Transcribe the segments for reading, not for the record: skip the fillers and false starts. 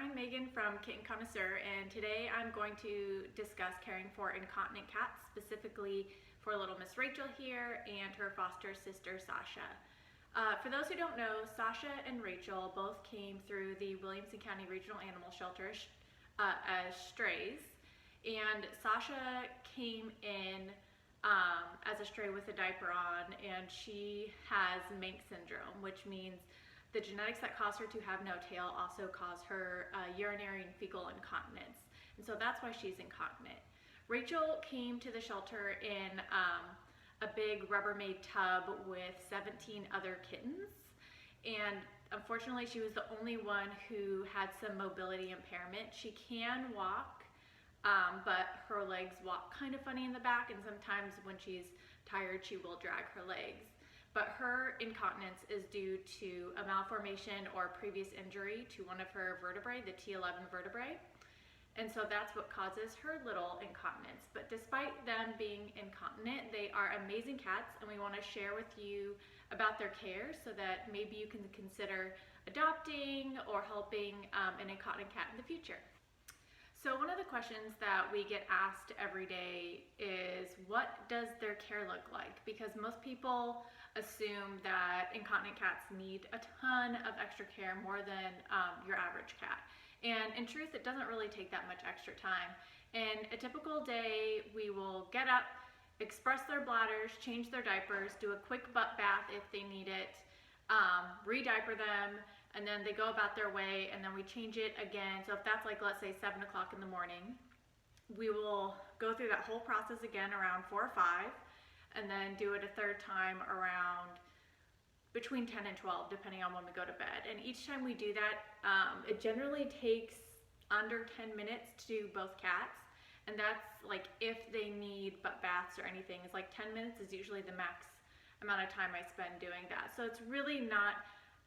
I'm Megan from Kitten Konnoisseur, and today I'm going to discuss caring for incontinent cats, specifically for little Miss Rachel here and her foster sister Sasha. For those who don't know, Sasha and Rachel both came through the Williamson County Regional Animal Shelter as strays, and Sasha came in as a stray with a diaper on, and she has Manx syndrome, which means the genetics that cause her to have no tail also cause her urinary and fecal incontinence, and so that's why she's incontinent. Rachel came to the shelter in a big Rubbermaid tub with 17 other kittens, and unfortunately she was the only one who had some mobility impairment. She can walk, but her legs walk kind of funny in the back, and sometimes when she's tired she will drag her legs. But her incontinence is due to a malformation or previous injury to one of her vertebrae, the T11 vertebrae. And so that's what causes her little incontinence. But despite them being incontinent, they are amazing cats, and we want to share with you about their care so that maybe you can consider adopting or helping an incontinent cat in the future. So one of the questions that we get asked every day is, what does their care look like? Because most people assume that incontinent cats need a ton of extra care, more than your average cat. And in truth, it doesn't really take that much extra time. In a typical day, we will get up, express their bladders, change their diapers, do a quick butt bath if they need it, re-diaper them, and then they go about their way, and then we change it again. So if that's like, let's say 7 o'clock in the morning, we will go through that whole process again around 4 or 5, and then do it a third time around between 10 and 12, depending on when we go to bed. And each time we do that, it generally takes under 10 minutes to do both cats. And that's like if they need butt baths or anything. It's like 10 minutes is usually the max amount of time I spend doing that. So it's really not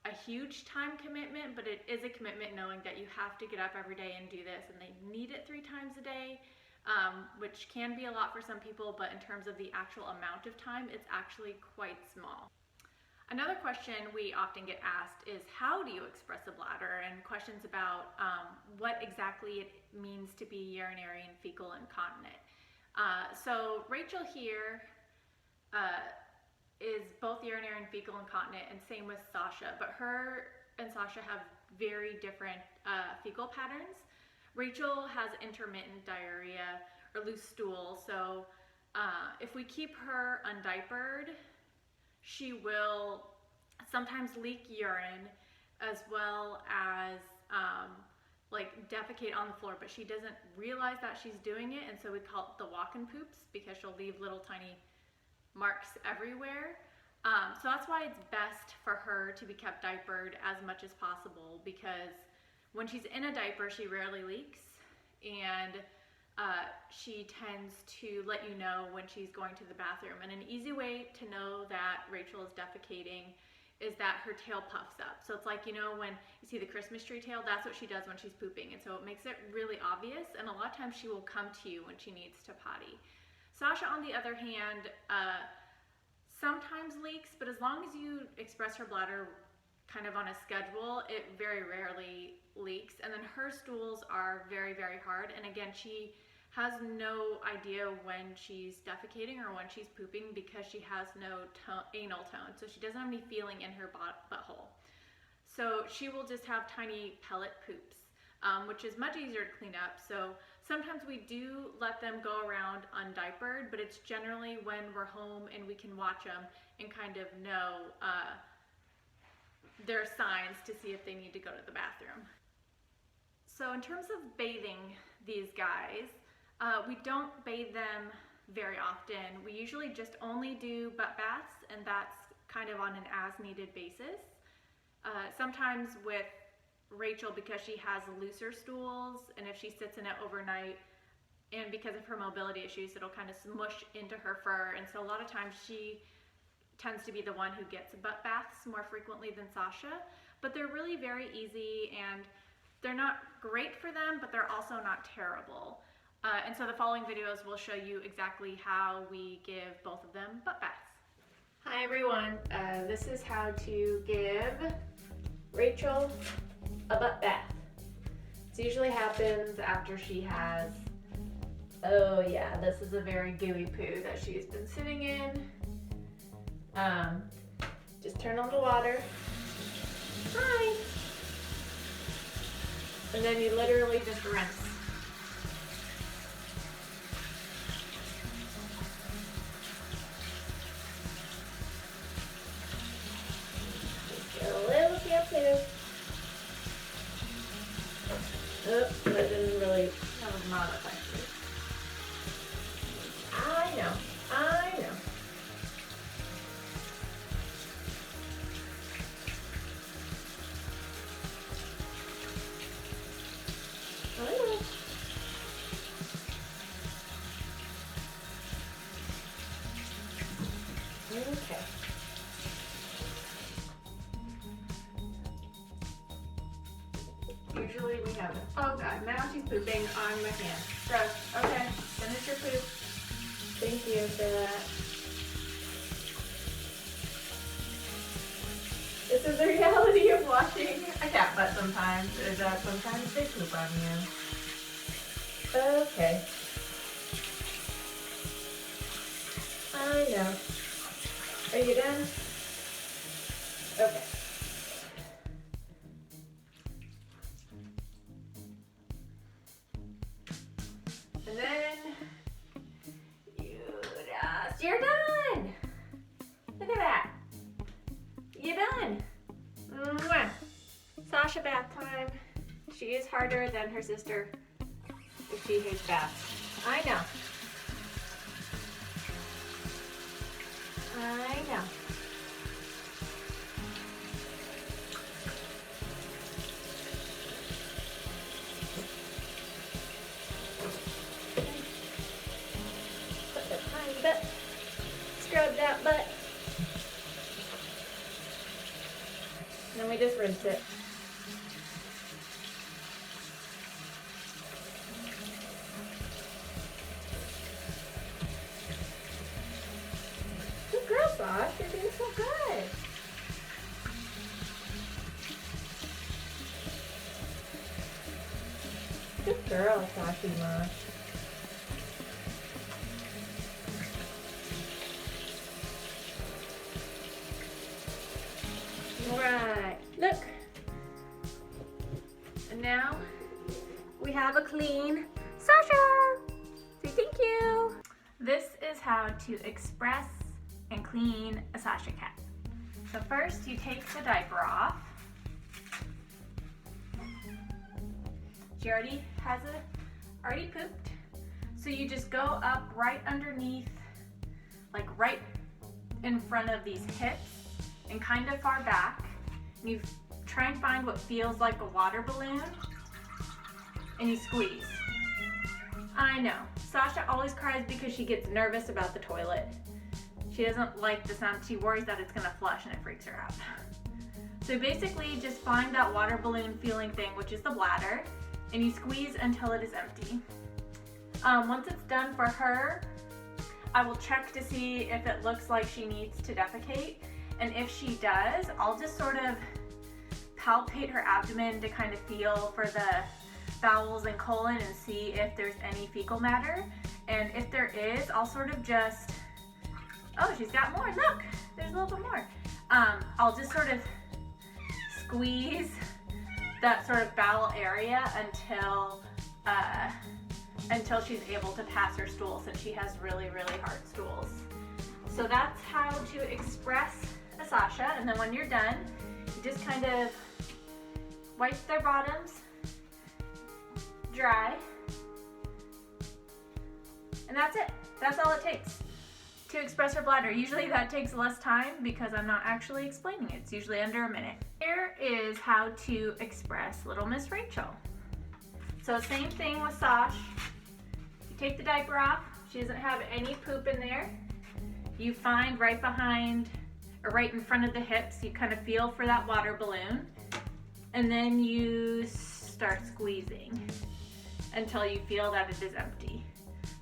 a huge time commitment, but it is a commitment knowing that you have to get up every day and do this, and they need it 3 times a day, which can be a lot for some people, but in terms of the actual amount of time, it's actually quite small. Another question we often get asked is, how do you express a bladder? And questions about what exactly it means to be urinary and fecal incontinent. So Rachel here is both urinary and fecal incontinent, and same with Sasha, but her and Sasha have very different fecal patterns. Rachel has intermittent diarrhea or loose stool, so if we keep her undiapered, she will sometimes leak urine as well as like defecate on the floor, but she doesn't realize that she's doing it, and so we call it the walk-in poops, because she'll leave little tiny marks everywhere. So that's why it's best for her to be kept diapered as much as possible, because when she's in a diaper she rarely leaks, and she tends to let you know when she's going to the bathroom. And an easy way to know that Rachel is defecating is that her tail puffs up. So it's like, you know, when you see the Christmas tree tail, that's what she does when she's pooping, and so it makes it really obvious, and a lot of times she will come to you when she needs to potty. Sasha, on the other hand, sometimes leaks, but as long as you express her bladder kind of on a schedule, it very rarely leaks. And then her stools are very, very hard, and again, she has no idea when she's defecating or when she's pooping, because she has no anal tone, so she doesn't have any feeling in her butthole. So she will just have tiny pellet poops, which is much easier to clean up. So sometimes we do let them go around undiapered, but it's generally when we're home and we can watch them and kind of know their signs to see if they need to go to the bathroom. So in terms of bathing these guys, we don't bathe them very often. We usually just only do butt baths, and that's kind of on an as-needed basis. Sometimes with Rachel, because she has looser stools, and if she sits in it overnight, and because of her mobility issues, it'll kind of smush into her fur, and so a lot of times she tends to be the one who gets butt baths more frequently than Sasha. But they're really very easy, and they're not great for them, but they're also not terrible. And so the following videos will show you exactly how we give both of them butt baths. Hi everyone, this is how to give Rachel a butt bath. It's This usually happens after she has, oh yeah, this is a very gooey poo that she's been sitting in. Just turn on the water. Hi. And then you literally just rinse. Just get a little shampoo. Oh, that didn't really, that was not effective. I know. Okay. Usually we have it. Oh god, now she's pooping on my hand. Gross. Okay, finish your poop. Thank you for that. This is the reality of watching a cat butt sometimes, is that sometimes they poop on you. Okay. I know. Are you done? Okay. And then you're done. Look at that. You're done. Mwah. Sasha bath time. She is harder than her sister if she hates baths. I know. I know. Put the tiny butt. Scrub that butt. And then we just rinse it. Good girl, Sash. You're doing so good. Good girl, Sashi Ma. Alright, look. And now we have a clean Sasha. Say thank you. This is how to express and clean a Sasha cat. So first you take the diaper off. She already has already pooped. So you just go up right underneath, like right in front of these hips and kind of far back. And you try and find what feels like a water balloon and you squeeze. I know, Sasha always cries because she gets nervous about the toilet. She doesn't like the sound, she worries that it's gonna flush and it freaks her out. So basically just find that water balloon feeling thing, which is the bladder, and you squeeze until it is empty. Once it's done for her, I will check to see if it looks like she needs to defecate. And if she does, I'll just sort of palpate her abdomen to kind of feel for the bowels and colon and see if there's any fecal matter. And if there is, I'll sort of just, oh, she's got more, look, there's a little bit more. I'll just sort of squeeze that sort of bowel area until she's able to pass her stool, since she has really, really hard stools. So that's how to express a Sasha. And then when you're done, you just kind of wipe their bottoms dry. And that's it. That's all it takes to express her bladder. Usually that takes less time because I'm not actually explaining it. It's usually under a minute. Here is how to express little Miss Rachel. So same thing with Sash. You take the diaper off. She doesn't have any poop in there. You find right behind or right in front of the hips, you kind of feel for that water balloon, and then you start squeezing until you feel that it is empty.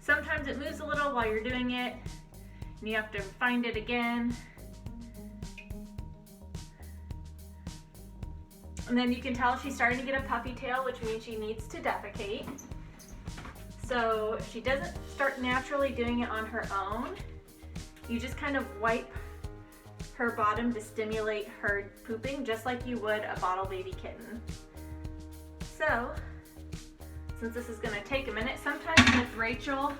Sometimes it moves a little while you're doing it, and you have to find it again. And then you can tell she's starting to get a puppy tail, which means she needs to defecate. So if she doesn't start naturally doing it on her own, you just kind of wipe her bottom to stimulate her pooping, just like you would a bottle baby kitten. So, since this is gonna take a minute, sometimes with Rachel,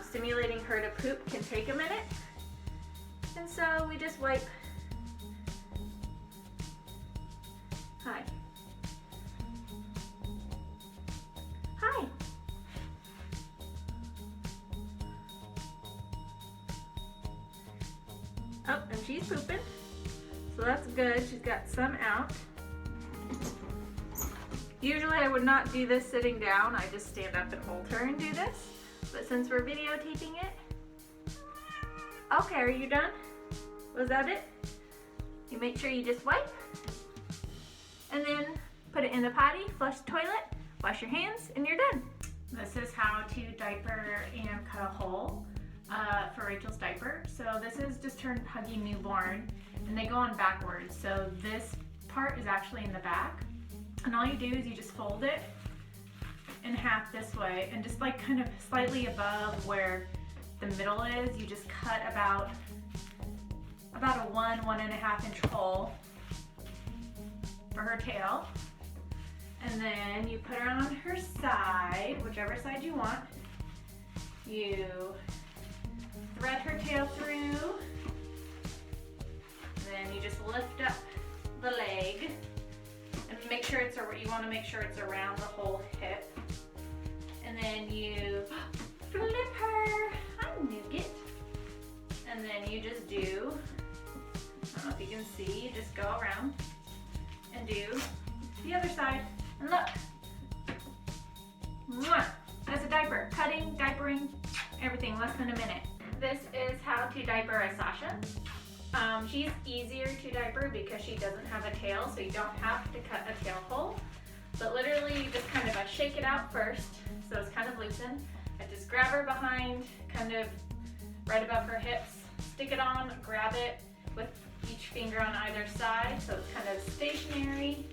stimulating her to poop can take a minute. And so we just wipe. Hi. Hi. Oh, and she's pooping. So that's good. She's got some out. Usually I would not do this sitting down. I just stand up and hold her and do this. But since we're videotaping it. Okay, are you done? Was that it? You make sure you just wipe. And then put it in the potty, flush the toilet, wash your hands, and you're done. This is how to diaper and cut a hole for Rachel's diaper. So this is just her Huggy Newborn, and they go on backwards. So this part is actually in the back. And all you do is you just fold it in half this way, and just like kind of slightly above where the middle is, you just cut about a 1.5 inch hole for her tail. And then you put her on her side, whichever side you want. You thread her tail through, and then you just lift up the leg, and make sure you want to make sure it's around the whole hip. And then you flip her. Hi, Nougat. And then you just do, I don't know if you can see, you just go around and do the other side. And look. Mwah. That's a diaper. Cutting, diapering, everything, less than a minute. This is how to diaper a Sasha. She's easier to diaper because she doesn't have a tail, so you don't have to cut a tail hole. But literally, you just kind of shake it out first, so it's kind of loosened. And just grab her behind, kind of right above her hips, stick it on, grab it with each finger on either side, so it's kind of stationary.